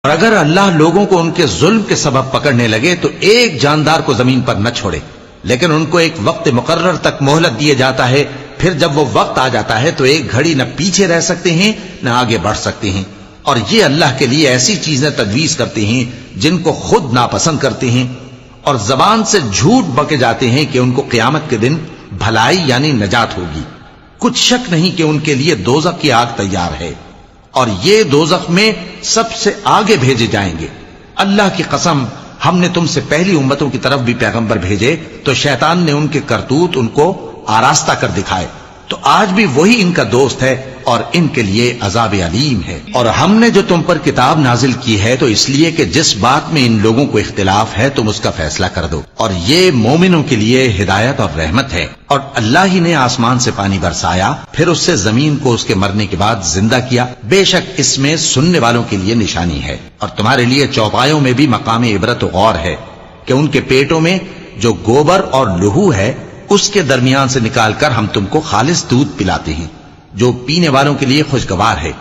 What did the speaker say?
اور اگر اللہ لوگوں کو ان کے ظلم کے سبب پکڑنے لگے تو ایک جاندار کو زمین پر نہ چھوڑے، لیکن ان کو ایک وقت مقرر تک مہلت دیے جاتا ہے، پھر جب وہ وقت آ جاتا ہے تو ایک گھڑی نہ پیچھے رہ سکتے ہیں نہ آگے بڑھ سکتے ہیں، اور یہ اللہ کے لیے ایسی چیزیں تجویز کرتے ہیں جن کو خود ناپسند کرتے ہیں، اور زبان سے جھوٹ بکے جاتے ہیں کہ ان کو قیامت کے دن بھلائی یعنی نجات ہوگی۔ کچھ شک نہیں کہ ان کے لیے دوزخ کی آگ تیار ہے، اور یہ دوزخ میں سب سے آگے بھیجے جائیں گے۔ اللہ کی قسم، ہم نے تم سے پہلی امتوں کی طرف بھی پیغمبر بھیجے تو شیطان نے ان کے کرتوت ان کو آراستہ کر دکھائے، تو آج بھی وہی ان کا دوست ہے اور ان کے لیے عذاب علیم ہے۔ اور ہم نے جو تم پر کتاب نازل کی ہے تو اس لیے کہ جس بات میں ان لوگوں کو اختلاف ہے تم اس کا فیصلہ کر دو، اور یہ مومنوں کے لیے ہدایت اور رحمت ہے۔ اور اللہ ہی نے آسمان سے پانی برسایا، پھر اس سے زمین کو اس کے مرنے کے بعد زندہ کیا، بے شک اس میں سننے والوں کے لیے نشانی ہے، اور تمہارے لیے چوپایوں میں بھی مقام عبرت و غور ہے کہ ان کے پیٹوں میں جو گوبر اور لہو ہے اس کے درمیان سے نکال کر ہم تم کو خالص دودھ پلاتے ہیں جو پینے والوں کے لیے خوشگوار ہے۔